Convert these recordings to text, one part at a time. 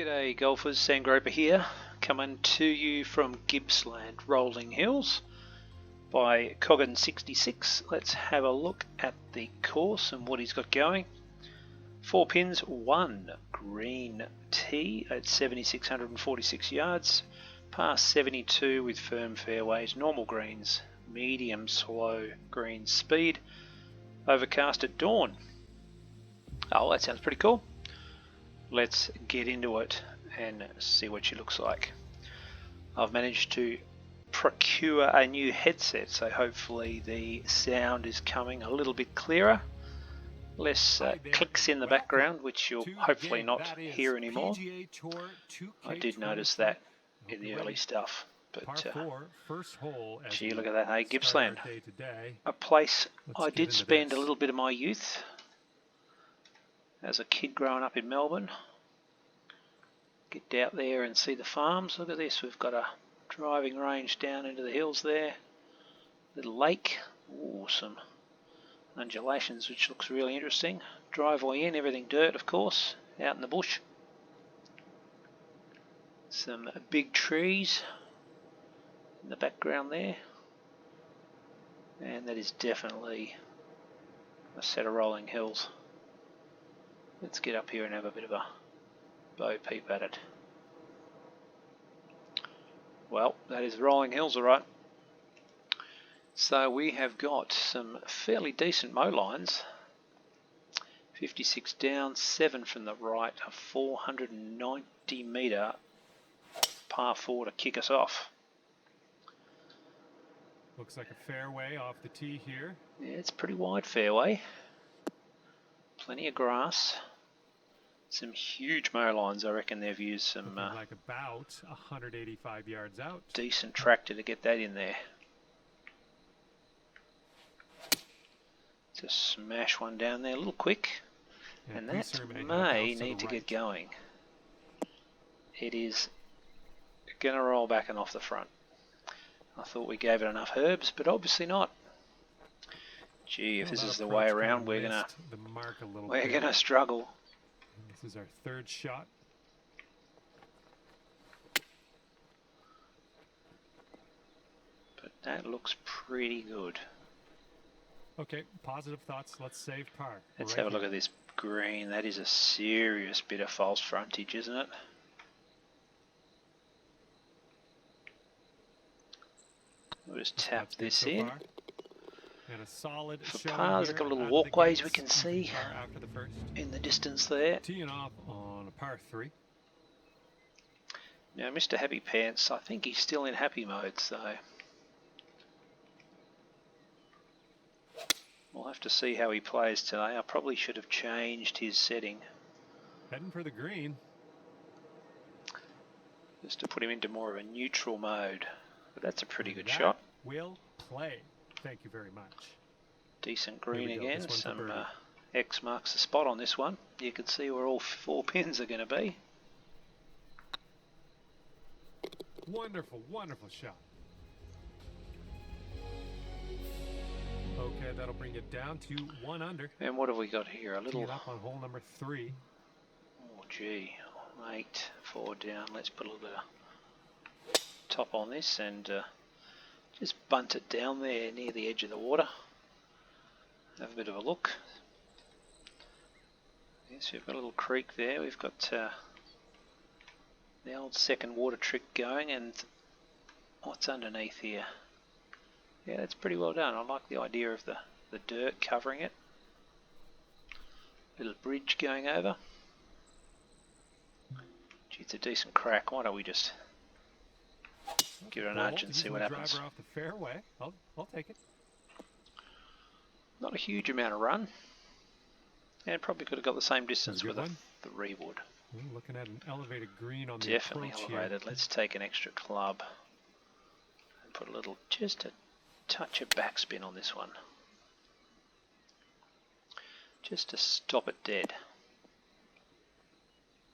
G'day golfers, Sandgroper here, coming to you from Gippsland Rolling Hills by Coggin66. Let's have a look at the course and what he's got going. 4 pins, 1 green tee at 7,646 yards, par 72 with firm fairways, normal greens, medium slow green speed, overcast at dawn. Oh, that sounds pretty cool. Let's get into it and see what she looks like. I've managed to procure a new headset, so hopefully the sound is coming a little bit clearer. Less clicks in the background, which you'll hopefully not hear anymore. I did notice that in the early stuff. But gee, look at that, hey, Gippsland. A place I did spend a little bit of my youth as a kid growing up in Melbourne. Get out there and see the farms. Look at this, we've got a driving range down into the hills there. Little lake, some undulations, which looks really interesting. Driveway in, everything dirt of course, out in the bush. Some big trees in the background there. And that is definitely a set of rolling hills. Let's get up here and have a bit of a bow peep at it. Well, that is rolling hills, alright. So we have got some fairly decent mow lines. 56 down, 7 from the right, a 490 metre par 4 to kick us off. Looks like a fairway off the tee here. Yeah, it's a pretty wide fairway. Plenty of grass. Some huge mow lines. I reckon they've used some like about 185 yards out. Decent tractor to get that in there. Just smash one down there a little quick. Yeah, and that may need to get going. It is going to roll back and off the front. I thought we gave it enough herbs, but obviously not. Gee, if this is the way around, we're gonna struggle. This is our third shot. But that looks pretty good. Okay, positive thoughts. Let's save par. Let's have a look at this green. That is a serious bit of false frontage, isn't it? We'll just tap this in. And a solid for pars, a couple of little walkways we can see in the distance there. Teeing off on a par 3. Now Mr. Happy Pants, I think he's still in happy mode, so we'll have to see how he plays today. I probably should have changed his setting. Heading for the green. Just to put him into more of a neutral mode. But that's a pretty good shot. Will play. Thank you very much. Decent green again. Some X marks the spot on this one. You can see where all 4 pins are going to be. Wonderful, wonderful shot. Okay, that'll bring it down to 1 under. And what have we got here? A little up on hole number 3. Oh gee, 8, 4 down. Let's put a little bit of top on this and just bunt it down there near the edge of the water. Have a bit of a look. Yes, we've got a little creek there. We've got the old second water trick going, and what's underneath here? Yeah, that's pretty well done. I like the idea of the dirt covering it. Little bridge going over. Gee, it's a decent crack. Why don't we just give it a nudge and see what happens. Driver off the fairway. I'll take it. Not a huge amount of run. And probably could have got the same distance with the rewood. Looking at an elevated green on the definitely elevated. Let's take an extra club and put a little, just a touch of backspin on this one. Just to stop it dead.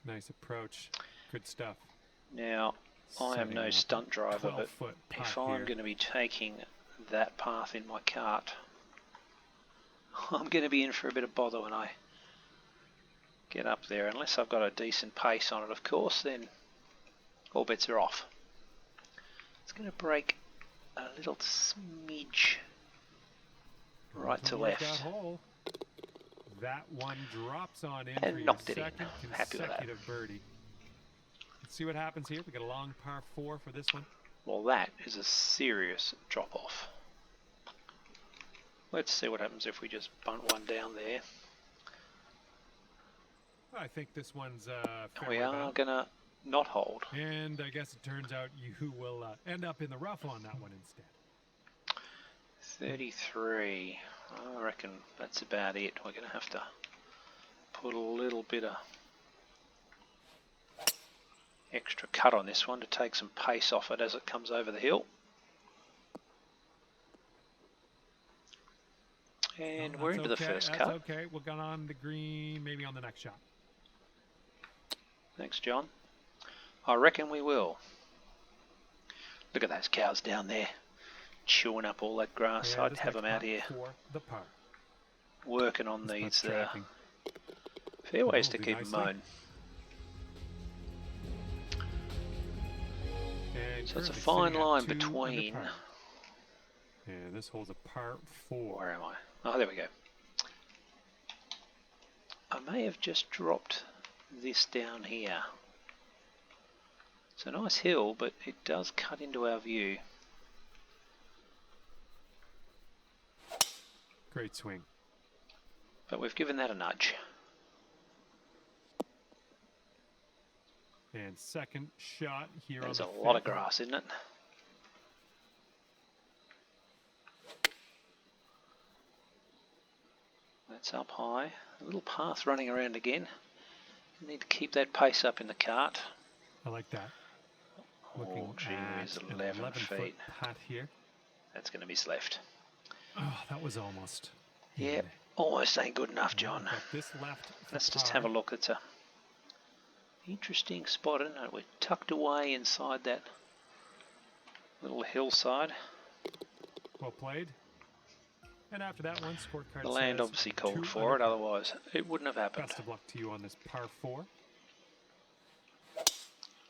Nice approach. Good stuff. Now, I am no stunt driver, but if I'm going to be taking that path in my cart, I'm going to be in for a bit of bother when I get up there. Unless I've got a decent pace on it, of course, then all bets are off. It's going to break a little smidge right to left. That hole. That one drops on in And for knocked your it in. second Happy with that. consecutive birdie. Let's see what happens here. We got a long par 4 for this one. Well, that is a serious drop off. Let's see what happens if we just bunt one down there. I think this one's We are going to not hold. And I guess it turns out you will end up in the rough on that one instead. 33. I reckon that's about it. We're going to have to put a little bit of extra cut on this one to take some pace off it as it comes over the hill. And we're into the first cut. Okay, we'll go on the green, maybe on the next shot. Thanks, John. I reckon we will. Look at those cows down there, chewing up all that grass. Yeah, I'd have them out here working on these fairways to keep them mown. So it's a fine line between. Yeah, this hole's a par 4. Where am I? Oh, there we go. I may have just dropped this down here. It's a nice hill, but it does cut into our view. Great swing. But we've given that a nudge. And second shot here. There's on a the lot of fifth. grass, isn't it? That's up high. A little path running around again. You need to keep that pace up in the cart. I like that. Looking Oh, gee whiz, at 11 11-foot feet. putt here. That's going to miss left. Oh, that was almost. Yeah, almost ain't good enough, John. Got this left. Let's just have a look. It's a interesting spot, isn't it? We're tucked away inside that little hillside. Well played. And after that one, scorecard The land says obviously called 2 for it, under par. otherwise it wouldn't have happened. Best of luck to you on this par 4.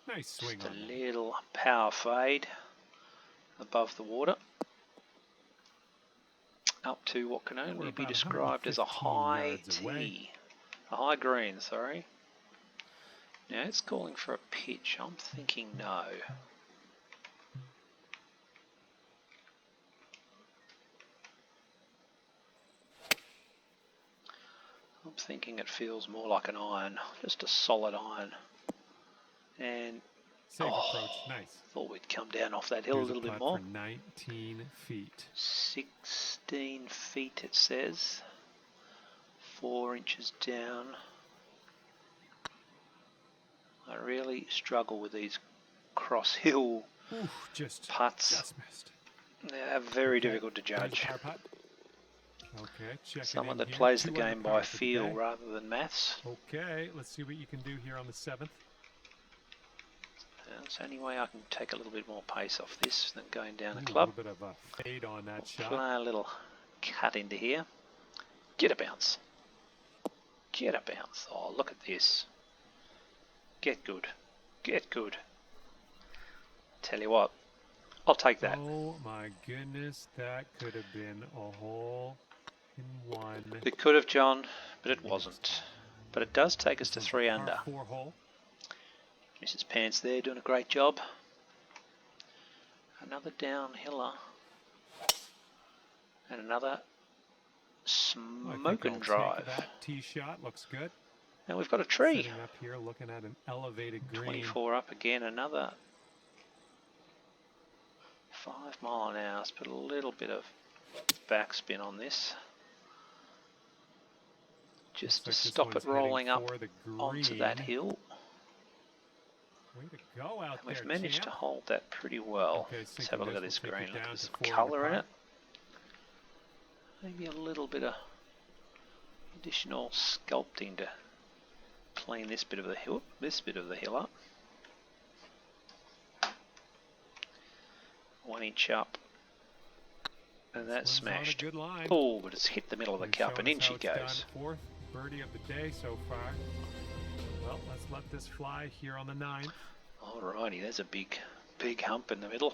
Nice swing Just on a that. little power fade above the water. Up to what can only be described as a high tee. A high green, sorry. Now it's calling for a pitch. I'm thinking no. I'm thinking it feels more like an iron, just a solid iron. And Safe approach, nice. thought we'd come down off that hill Here's a little bit putt more. for 19 feet. 16 feet it says. 4 inches down. I really struggle with these cross hill Just putts. missed. They're very difficult to judge. Par putt. Okay, check Someone it in that here. plays the 2 under game par by for the feel day. rather than maths. Okay, let's see what you can do here on the 7th. It's the only way I can take a little bit more pace off this than going down the A club. little bit of a fade on that shot. Play a little cut into here. Get a bounce. Get a bounce. Oh, look at this. Get good. Get good. Tell you what, I'll take that. Oh my goodness, that could have been a hole in one. It could have, John, but it wasn't. But it does take us to 3 under. Par 4 hole. Mrs. Pants there doing a great job. Another downhiller. And another smoke and drive. That tee shot looks good. And we've got a tree. Sitting up here looking at an elevated green. 24 up again, another 5 mile an hour. Let's put a little bit of backspin on this. Just to stop it rolling up onto that hill. Way to go out And we've there, managed to champ. hold that pretty well. Okay, Let's have a look at this will take green. it Look, down there's to some 4 colour in under it. Maybe a little bit of additional sculpting to clean this bit of the hill, up. 1 inch up. And that's This one's on a smashed. good line. Oh, but it's hit the middle of the You're cup and showing in us she how it's done. goes. 4th birdie of the day so far. Well, let's let this fly here on the 9th. Alrighty, there's a big hump in the middle.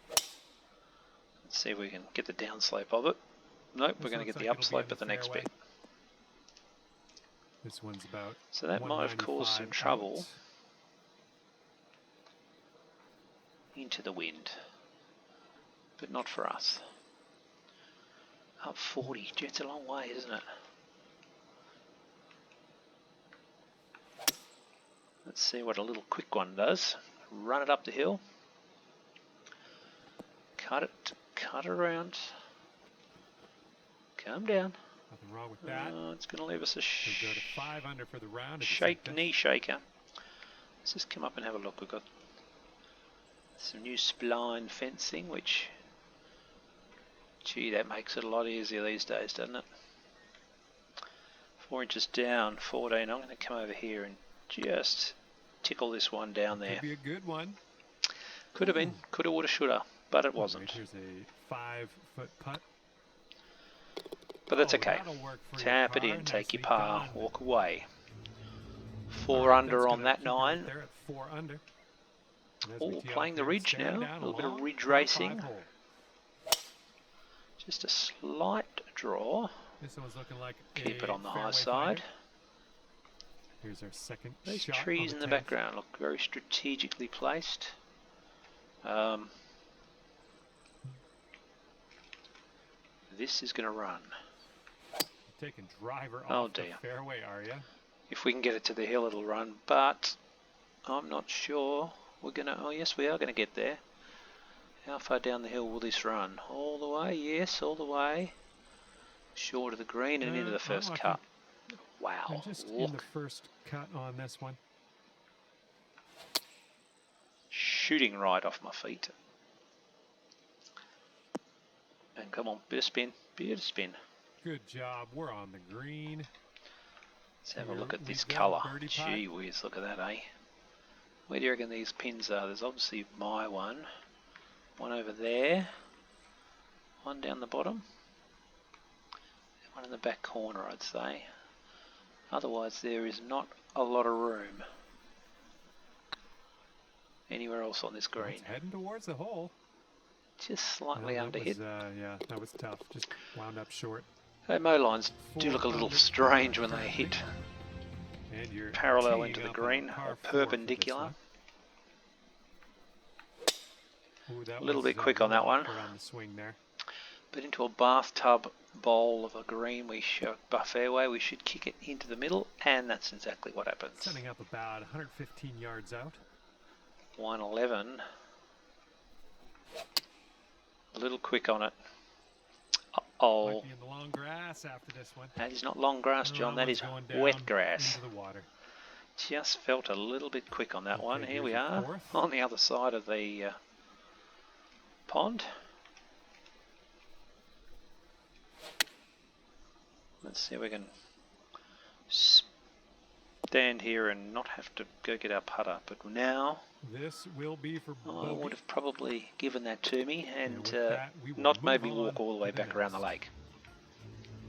Let's see if we can get the downslope of it. Nope, we're going to get the upslope at the next bit. This one's about So that might have caused some trouble into the wind, but not for us. Up 40, gee, it's a long way, isn't it? Let's see what a little quick one does. Run it up the hill. Cut it around. Calm down. Nothing wrong with that. It's going to leave us a we go to 5 under for the round. knee shaker. Let's just come up and have a look. We've got some new spline fencing, which, gee, that makes it a lot easier these days, doesn't it? 4 inches down, 14. I'm going to come over here and just tickle this one down there. Could be a good one. Could have been. Coulda, woulda, shoulda, but it wasn't. Right, here's a 5-foot putt. But that's okay. Tap it in, take your par, walk away. 4 under on that 9. There at 4 under. Oh, playing the ridge now. A little bit of ridge racing. Just a slight draw. This one's looking like keep it on the high side. Here's our second Those shot trees in the background look very strategically placed. This is going to run. Taking driver off the fairway, are you? If we can get it to the hill, it'll run, but I'm not sure we're going to... Oh, yes, we are going to get there. How far down the hill will this run? All the way? Yes, all the way. Short of the green and into the first cut. Wow. I'm just in the first cut on this one. Shooting right off my feet. And come on, bit of spin, bit of spin. Good job, we're on the green. Let's have a look at this colour. Gee whiz, look at that, eh? Where do you reckon these pins are? There's obviously my one. One over there. One down the bottom. One in the back corner, I'd say. Otherwise, there is not a lot of room anywhere else on this green. It's heading towards the hole. Just slightly under hit. Yeah, that was tough. Just wound up short. Hey, mow lines do look a little strange when they hit parallel into the green, or perpendicular. A little bit quick on that one. But into a bathtub bowl of a green, fairway, we should kick it into the middle, and that's exactly what happens. Setting up about 115 yards out. 111. A little quick on it. Uh-oh. Might be in the long grass after this one. That is not long grass, John. That is wet grass. Into the water. Just felt a little bit quick on that one. Here we are on the other side of the pond. Let's see if we can stand here and not have to go get our putter. But now, this will be for bogey. I would have probably given that to me and not maybe walk all the way back around the lake.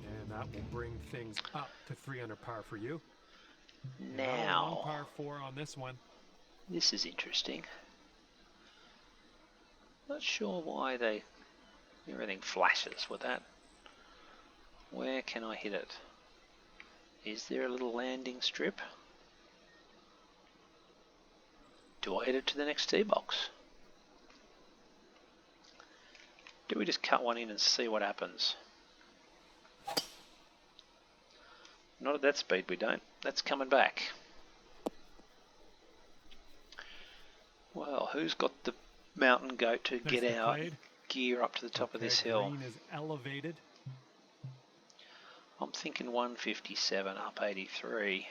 And that will bring things up to 3 under par for you. Now, par 4 on this one. This is interesting. Not sure why everything flashes with that. Where can I hit it? Is there a little landing strip? Do I hit it to the next tee box? Do we just cut one in and see what happens? Not at that speed, we don't. That's coming back. Well, who's got the mountain goat to get our gear up to the top of this hill? Green is elevated. I'm thinking 157 up 83.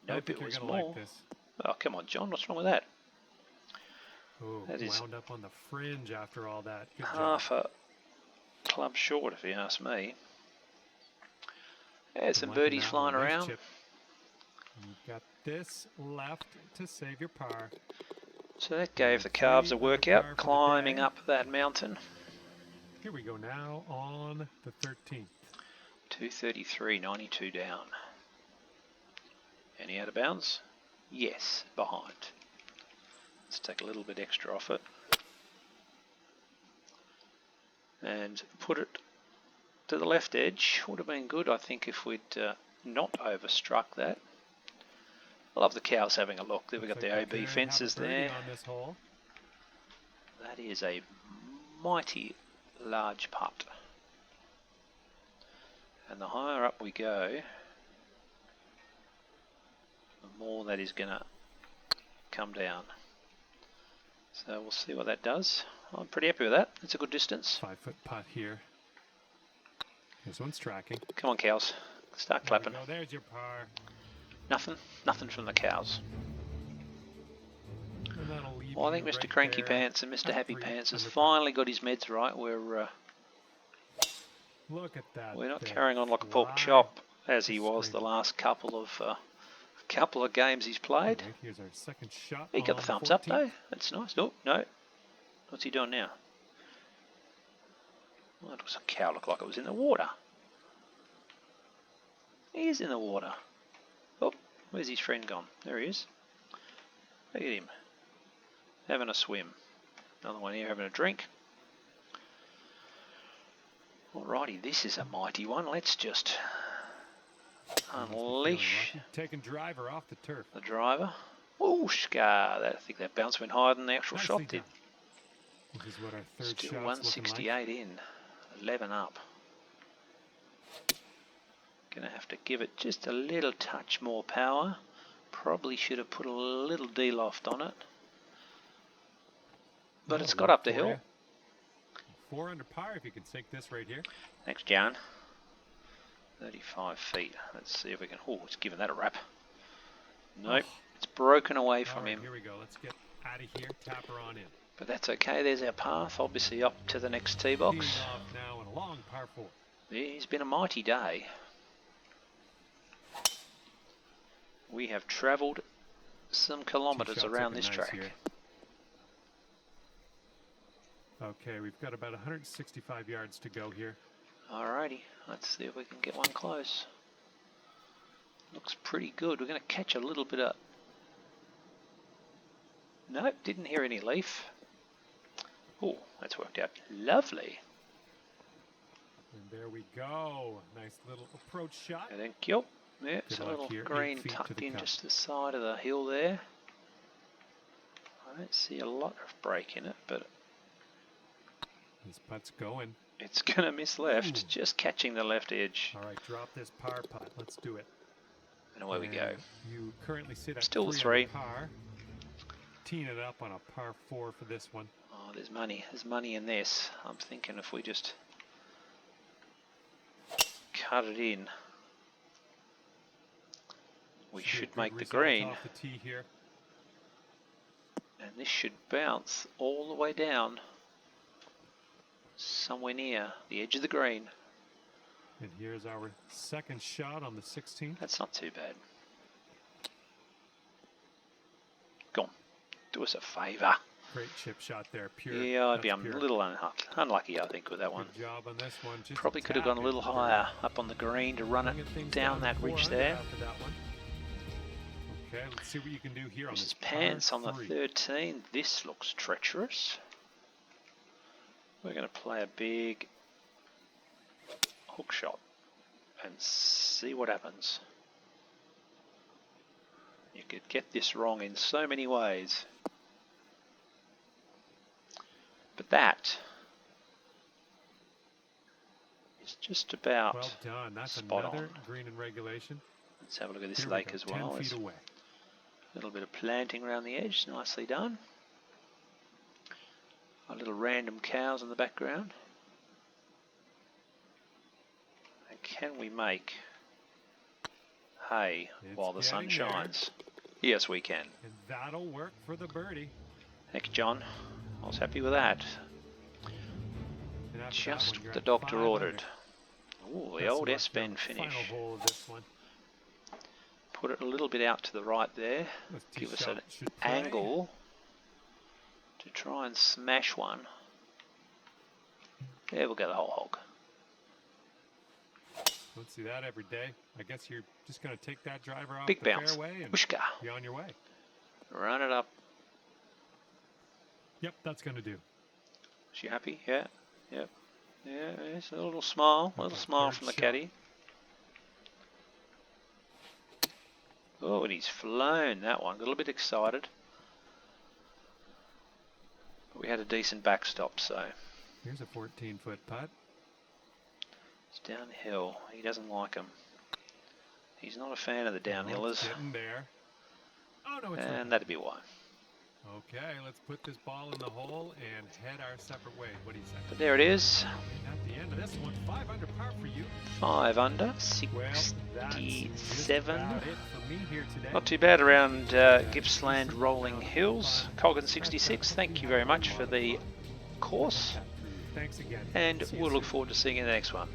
Nope, it was more. Like this. Oh, come on, John, what's wrong with that? Oh, that is wound up on the fringe after all that. Good half a club short, if you ask me. There's some birdies flying around. You've got this left to save your par. So that gave the calves a workout, climbing up that mountain. Here we go now on the 13th. 233, 92 down. Any out of bounds? Yes, behind. Let's take a little bit extra off it. And put it to the left edge. Would have been good, I think, if we'd not overstruck that. I love the cows having a look. There we've got the OB fences there. On this hole. That is a mighty large putt. And the higher up we go, the more that is going to come down. So we'll see what that does. I'm pretty happy with that. It's a good distance. 5-foot putt here. This one's tracking. Come on, cows. Start clapping. There's your par. Nothing from the cows. Well, I think Mr. Right Cranky there. Pants and Mr. Happy 3 Pants has under finally got his meds right. We're Look at that. not there. carrying on like a pork Fly. chop as he was the Screaming. last couple of games he's played. Okay, here's our second shot. He got on the thumbs 14th. up though. That's nice. Oh, no. What's he doing now? Well, that was a cow. Looked like it was in the water. He is in the water. Oh, where's his friend gone? There he is. Look at him. Having a swim. Another one here having a drink. Alrighty, this is a mighty one. Let's just unleash Taking driver off the turf. the driver. Oh, scar! I think that bounce went higher than the actual Nicely shot done. did. This is what our third Still shot's 168 in, 11 up. Gonna have to give it just a little touch more power. Probably should have put a little D-loft on it. But it's got up the hill. 4 under par if you can sink this right here. Thanks, John. 35 feet. Let's see if we can... Oh, it's given that a wrap. Nope, it's broken away from All right, him. Here we go. Let's get out of here. Tap her on in. But that's okay. There's our path. Obviously up to the next tee box. Teeing off now in a long par 4. It's been a mighty day. We have travelled some kilometres Tee shots around looking this nice track. here. Okay, we've got about 165 yards to go here. Alrighty, let's see if we can get one close. Looks pretty good. We're going to catch a little bit of... Nope, didn't hear any leaf. Oh, that's worked out lovely. And there we go. Nice little approach shot. I think, yep. Yeah, it's Good a luck little here. 8 green feet to tucked the in cup. just the side of the hill there. I don't see a lot of break in it, but This putt's going. it's going to miss left, Ooh. just catching the left edge. All right, drop this par putt. Let's do it. And away we go. And You currently sit at Still 3 3. under par. Teeing it up on a par 4 for this one. Oh, there's money. There's money in this. I'm thinking if we just cut it in, we Should be a should good make the result green. off the tee here. And this should bounce all the way down, somewhere near the edge of the green. And here's our second shot on the 16th. That's not too bad. Go on, do us a favour. Great chip shot there. Pure. Yeah, I'd be a That's pure. little unlucky, I think, with that one. Good job on this one. Just Probably could have gone a little higher up on the green to run Bringing it things down to that 4 ridge under there. after that one. Okay, let's see what you can do here on This this is Pants par on the 3. 13. This looks treacherous. We're going to play a big hook shot and see what happens. You could get this wrong in so many ways. But that is just about Well done. That's spot another on. green in regulation. Let's have a look at this Here we lake go, as 10 well. feet There's away. a little bit of planting around the edge, nicely done. A little random cows in the background. And can we make hay It's while the sun getting there. shines? Yes, we can. And that'll work for the birdie. Heck, John, I was happy with that. And after that Just one, you're what the at doctor 5 ordered. under. Ooh, the Best of old luck S-bend on the finish. Final hole of this one. Put it a little bit out to the right there. This tee Give us shot an should play. angle to try and smash one. Yeah, we'll go the whole hog. Don't see that every day. I guess you're just going to take that driver off Big the bounce. fairway and Whooshka. be on your way. Run it up. Yep, that's going to do. Is she happy? Yeah. Yep. Yeah, it's a little smile. A little Okay, smile third from the shot. caddy. Oh, and he's flown that one. Got a little bit excited. But we had a decent backstop, so. Here's a 14-foot putt. It's downhill. He doesn't like them. He's not a fan of the downhillers. Getting there. Oh, no, it's And not. that'd be why. Okay, let's put this ball in the hole and head our separate ways. What do you say? But there it is. And at the end of this one, 5 under par for you. 5 under. Well, that's just 67. about it for me here today. Not too bad around Gippsland Rolling Hills. Coggin 66, thank you very much for the course. Thanks again. And See you we'll look soon. forward to seeing you in the next one.